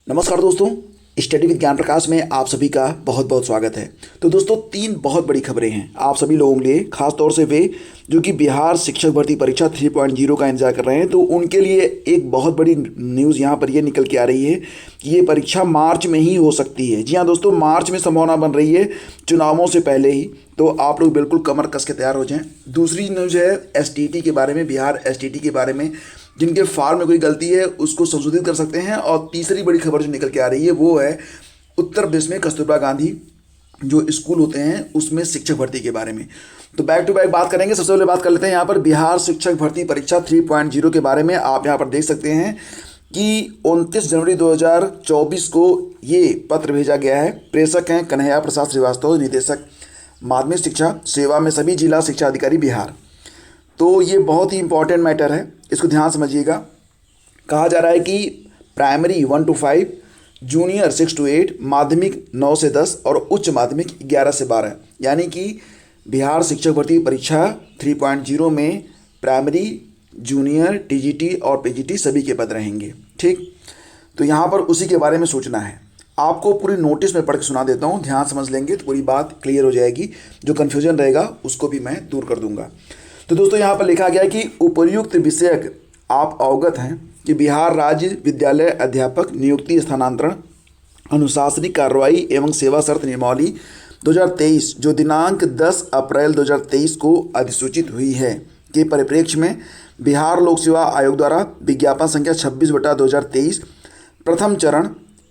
नमस्कार दोस्तों, study with ज्ञान प्रकाश में आप सभी का बहुत बहुत स्वागत है। तो दोस्तों, तीन बहुत बड़ी खबरें हैं आप सभी लोगों के लिए, खास तौर से वे जो कि बिहार शिक्षक भर्ती परीक्षा 3.0 का इंतजार कर रहे हैं। तो उनके लिए एक बहुत बड़ी न्यूज़ यहाँ पर ये निकल के आ रही है कि ये परीक्षा मार्च में ही हो सकती है। जी हाँ दोस्तों, मार्च में संभावना बन रही है, चुनावों से पहले ही। तो आप लोग बिल्कुल कमर कस के तैयार हो जाएं। दूसरी न्यूज़ है एसटीटी के बारे में, बिहार एसटीटी के बारे में। जिनके फॉर्म में कोई गलती है उसको संशोधित कर सकते हैं। और तीसरी बड़ी खबर जो निकल के आ रही है वो है उत्तर प्रदेश में कस्तूरबा गांधी जो स्कूल होते हैं उसमें शिक्षक भर्ती के बारे में। तो बैक टू बैक बात करेंगे। सबसे पहले बात कर लेते हैं यहाँ पर बिहार शिक्षक भर्ती परीक्षा 3.0 के बारे में। आप यहाँ पर देख सकते हैं कि 29 जनवरी 2024 को ये पत्र भेजा गया है। प्रेषक हैं कन्हैया प्रसाद श्रीवास्तव, निदेशक माध्यमिक शिक्षा सेवा में सभी जिला शिक्षा अधिकारी बिहार। तो ये बहुत ही इंपॉर्टेंट मैटर है, इसको ध्यान समझिएगा। कहा जा रहा है कि प्राइमरी 1 to 5, जूनियर 6 to 8, माध्यमिक 9 से 10 और उच्च माध्यमिक 11 से 12। यानी कि बिहार शिक्षक भर्ती परीक्षा 3.0 में प्राइमरी, जूनियर, टीजीटी और पीजीटी सभी के पद रहेंगे। ठीक, तो यहाँ पर उसी के बारे में सोचना है। आपको पूरी नोटिस में पढ़ के सुना देता हूँ, ध्यान समझ लेंगे तो पूरी बात क्लियर हो जाएगी। जो कन्फ्यूजन रहेगा उसको भी मैं दूर कर दूंगा। तो दोस्तों, यहाँ पर लिखा गया है कि उपर्युक्त विषयक आप अवगत हैं कि बिहार राज्य विद्यालय अध्यापक नियुक्ति स्थानांतरण अनुशासनिक कार्रवाई एवं सेवा शर्त नियमावली 2023 जो दिनांक 10 अप्रैल 2023 को अधिसूचित हुई है के परिप्रेक्ष्य में बिहार लोक सेवा आयोग द्वारा विज्ञापन संख्या 26/2023 प्रथम चरण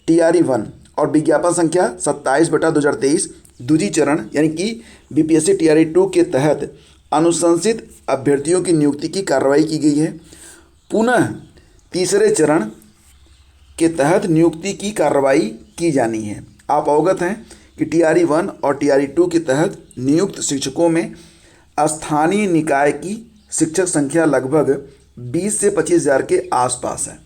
TRE 1 और विज्ञापन संख्या 27/2023 द्वितीय चरण यानी कि BPSC TRE 2 के तहत अनुशंसित अभ्यर्थियों की नियुक्ति की कार्रवाई की गई है। पुनः तीसरे चरण के तहत नियुक्ति की कार्रवाई की जानी है। आप अवगत हैं कि TRE 1 और TRE 2 के तहत नियुक्त शिक्षकों में स्थानीय निकाय की शिक्षक संख्या लगभग 20 से 25 हज़ार के आसपास है।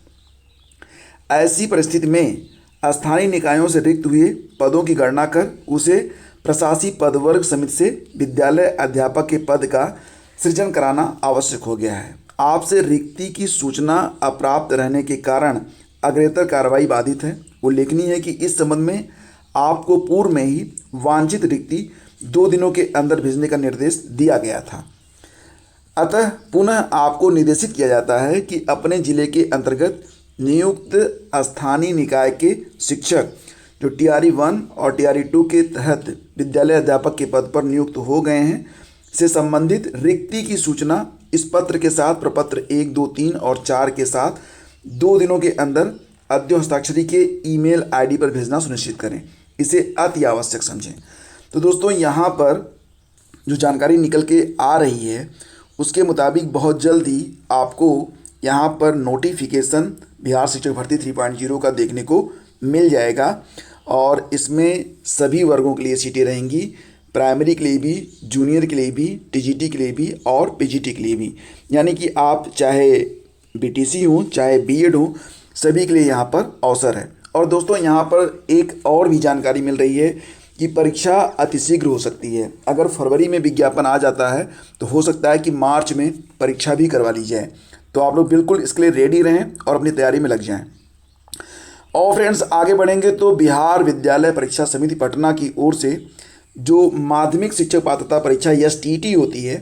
ऐसी परिस्थिति में स्थानीय निकायों से रिक्त हुए पदों की गणना कर उसे प्रशासी पदवर्ग समिति से विद्यालय अध्यापक के पद का सृजन कराना आवश्यक हो गया है। आपसे रिक्ति की सूचना अप्राप्त रहने के कारण अग्रेतर कार्रवाई बाधित है। उल्लेखनीय है कि इस संबंध में आपको पूर्व में ही वांछित रिक्ति 2 दिनों के अंदर भेजने का निर्देश दिया गया था। अतः पुनः आपको निर्देशित किया जाता है कि अपने जिले के अंतर्गत नियुक्त स्थानीय निकाय के शिक्षक जो TRE 1 और TRE 2 के तहत विद्यालय अध्यापक के पद पर नियुक्त हो गए हैं से संबंधित रिक्ति की सूचना इस पत्र के साथ प्रपत्र 1, 2, 3 और 4 के साथ 2 दिनों के अंदर अद्य हस्ताक्षरी के ईमेल ID पर भेजना सुनिश्चित करें। इसे अति आवश्यक समझें। तो दोस्तों, यहाँ पर जो जानकारी निकल के आ रही है उसके मुताबिक बहुत जल्दी आपको यहाँ पर नोटिफिकेशन बिहार शिक्षक भर्ती 3.0 का देखने को मिल जाएगा। और इसमें सभी वर्गों के लिए सीटें रहेंगी, प्राइमरी के लिए भी, जूनियर के लिए भी, टीजीटी के लिए भी और पीजीटी के लिए भी। यानी कि आप चाहे BTC हो चाहे BEd हो, सभी के लिए यहाँ पर अवसर है। और दोस्तों, यहाँ पर एक और भी जानकारी मिल रही है कि परीक्षा अतिशीघ्र हो सकती है। अगर फरवरी में विज्ञापन आ जाता है तो हो सकता है कि मार्च में परीक्षा भी करवा ली जाए। तो आप लोग बिल्कुल इसके लिए रेडी रहें और अपनी तैयारी में लग जाएं। और फ्रेंड्स, आगे बढ़ेंगे तो बिहार विद्यालय परीक्षा समिति पटना की ओर से जो माध्यमिक शिक्षक पात्रता परीक्षा STT होती है,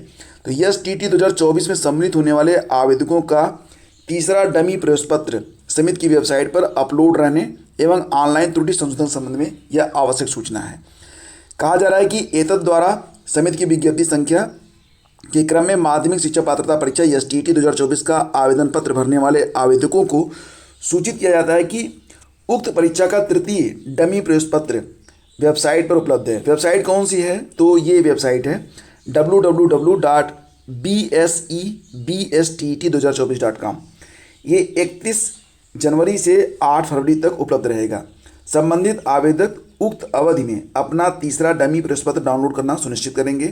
तो STT 2024 में सम्मिलित होने वाले आवेदकों का तीसरा डमी प्रवेश पत्र समिति की वेबसाइट पर अपलोड रहने एवं ऑनलाइन त्रुटि संशोधन संबंध में यह आवश्यक सूचना है। कहा जा रहा है कि एतद द्वारा समिति की विज्ञप्ति संख्या के क्रम में माध्यमिक शिक्षक पात्रता परीक्षा STT 2024 का आवेदन पत्र भरने वाले आवेदकों को सूचित किया जाता है कि उक्त परीक्षा का तृतीय डमी प्रवेश पत्र वेबसाइट पर उपलब्ध है। वेबसाइट कौन सी है? तो ये वेबसाइट है www.bsebstt2024.com। ये 31 जनवरी से 8 फरवरी तक उपलब्ध रहेगा। संबंधित आवेदक उक्त अवधि में अपना तीसरा डमी प्रवेश पत्र डाउनलोड करना सुनिश्चित करेंगे।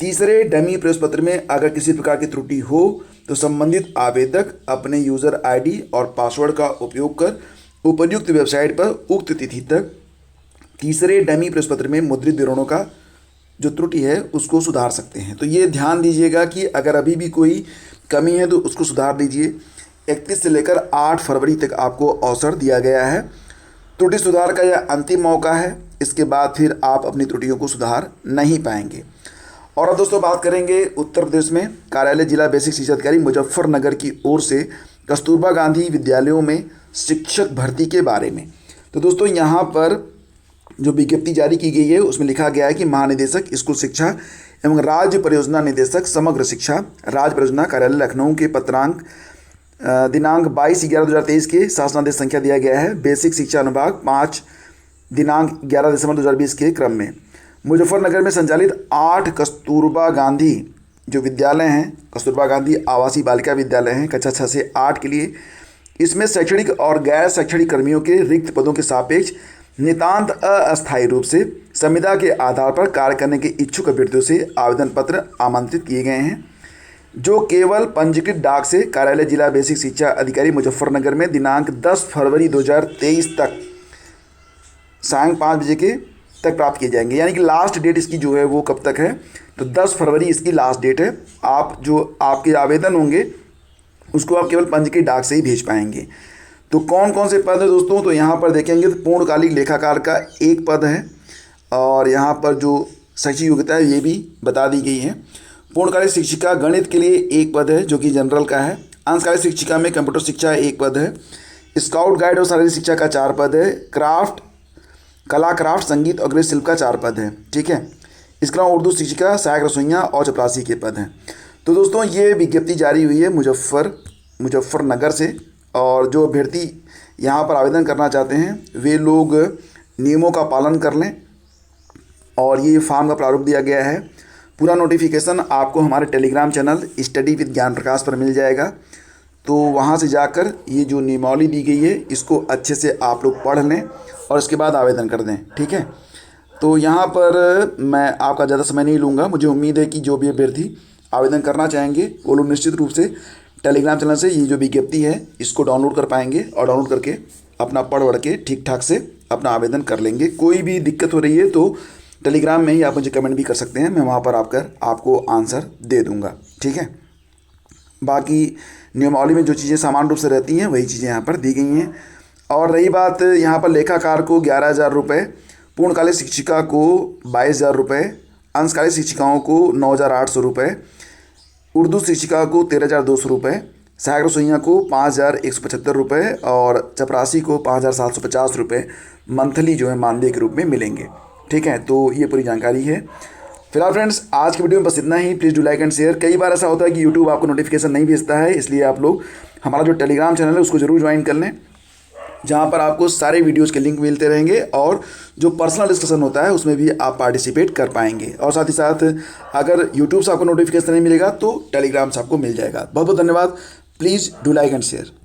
तीसरे डमी प्रवेश पत्र में अगर किसी प्रकार की त्रुटि हो तो संबंधित आवेदक अपने यूज़र ID और पासवर्ड का उपयोग कर उपर्युक्त वेबसाइट पर उक्त तिथि तक तीसरे डमी प्रवेश पत्र में मुद्रित विवरणों का जो त्रुटि है उसको सुधार सकते हैं। तो ये ध्यान दीजिएगा कि अगर अभी भी कोई कमी है तो उसको सुधार दीजिए। 31 से लेकर 8 फरवरी तक आपको अवसर दिया गया है त्रुटि सुधार का यह अंतिम मौका है, इसके बाद फिर आप अपनी त्रुटियों को सुधार नहीं पाएंगे। और अब दोस्तों बात करेंगे उत्तर प्रदेश में कार्यालय जिला बेसिक शिक्षा अधिकारी मुजफ्फरनगर की ओर से कस्तूरबा गांधी विद्यालयों में शिक्षक भर्ती के बारे में। तो दोस्तों यहाँ पर जो विज्ञप्ति जारी की गई है उसमें लिखा गया है कि महानिदेशक स्कूल शिक्षा एवं राज्य परियोजना निदेशक समग्र शिक्षा राज्य परियोजना कार्यालय लखनऊ के पत्रांक दिनांक 22/11/2023 के शासनादेश संख्या दिया गया है। बेसिक शिक्षा अनुभाग 5 दिनांक 11 दिसंबर 2020 के क्रम में मुजफ्फरनगर में संचालित 8 कस्तूरबा गांधी जो विद्यालय हैं, कस्तूरबा गांधी आवासीय बालिका विद्यालय हैं कक्षा 6 से 8 के लिए, इसमें शैक्षणिक और गैर शैक्षणिक कर्मियों के रिक्त पदों के सापेक्ष नितांत अस्थायी रूप से संविदा के आधार पर कार्य करने के इच्छुक अभ्यर्थियों से आवेदन पत्र आमंत्रित किए गए हैं, जो केवल पंजीकृत डाक से कार्यालय जिला बेसिक शिक्षा अधिकारी मुजफ्फरनगर में दिनांक 10 फरवरी 2023 तक सायं 5 बजे के तक प्राप्त किए जाएंगे। यानी कि लास्ट डेट इसकी जो है वो कब तक है, तो 10 फरवरी इसकी लास्ट डेट है। आप जो आपके आवेदन होंगे उसको आप केवल पंजीकृत डाक से ही भेज पाएंगे। तो कौन कौन से पद है दोस्तों, तो यहाँ पर देखेंगे तो पूर्णकालिक लेखाकार का एक पद है, और यहाँ पर जो शैक्षिक योग्यता है ये भी बता दी गई है। पूर्णकालिक शिक्षिका गणित के लिए एक पद है जो कि जनरल का है। अंशकालिक शिक्षिका में कंप्यूटर शिक्षा एक पद है। स्काउट गाइड और शारीरिक शिक्षा का 4 पद है। कला क्राफ्ट संगीत और गृह शिल्प का 4 पद है। ठीक है, इसके अलावा उर्दू शिक्षिका सहायक रसोइया और चपरासी के पद हैं। तो दोस्तों ये विज्ञप्ति जारी हुई है मुजफ्फरनगर से, और जो अभ्यर्थी यहाँ पर आवेदन करना चाहते हैं वे लोग नियमों का पालन कर लें। और ये फॉर्म का प्रारूप दिया गया है। पूरा नोटिफिकेशन आपको हमारे टेलीग्राम चैनल स्टडी विद ज्ञान प्रकाश पर मिल जाएगा। तो वहाँ से जाकर ये जो नियमावली दी गई है इसको अच्छे से आप लोग पढ़ लें और इसके बाद आवेदन कर दें। ठीक है, तो यहाँ पर मैं आपका ज़्यादा समय नहीं लूँगा। मुझे उम्मीद है कि जो भी अभ्यर्थी आवेदन करना चाहेंगे वो लोग निश्चित रूप से टेलीग्राम चैनल से ये जो विज्ञप्ति है इसको डाउनलोड कर पाएंगे, और डाउनलोड करके अपना पढ़ के ठीक ठाक से अपना आवेदन कर लेंगे। कोई भी दिक्कत हो रही है तो टेलीग्राम में ही आप मुझे कमेंट भी कर सकते हैं, मैं वहाँ पर आपको आंसर दे दूँगा। ठीक है, बाकी नियमावली में जो चीज़ें सामान्य रूप से रहती हैं वही चीज़ें यहाँ पर दी गई हैं। और रही बात यहाँ पर लेखाकार को 11,000 रुपये, पूर्णकालिक शिक्षिका को 22,000 रुपये, अंशकालिक शिक्षिकाओं को 9,800 रुपये, उर्दू शिक्षिका को 13,200 रुपये, सहायक रसोइया को 5,175 रुपये और चपरासी को 5,750 रुपये मंथली जो है मानदेय के रूप में मिलेंगे। ठीक है, तो ये पूरी जानकारी है। फिलहाल फ्रेंड्स आज की वीडियो में बस इतना ही। Please do like and share. कई बार ऐसा होता है कि यूट्यूब आपको नोटिफिकेशन नहीं भेजता है, इसलिए आप लोग हमारा जो टेलीग्राम चैनल है उसको ज़रूर ज्वाइन कर लें, जहाँ पर आपको सारे वीडियोज़ के लिंक मिलते रहेंगे और जो पर्सनल डिस्कशन होता है उसमें भी आप पार्टिसिपेट कर पाएंगे। और साथ ही साथ अगर यूट्यूब से आपको नोटिफिकेशन नहीं मिलेगा तो टेलीग्राम से आपको मिल जाएगा। बहुत बहुत धन्यवाद। Please do like and share.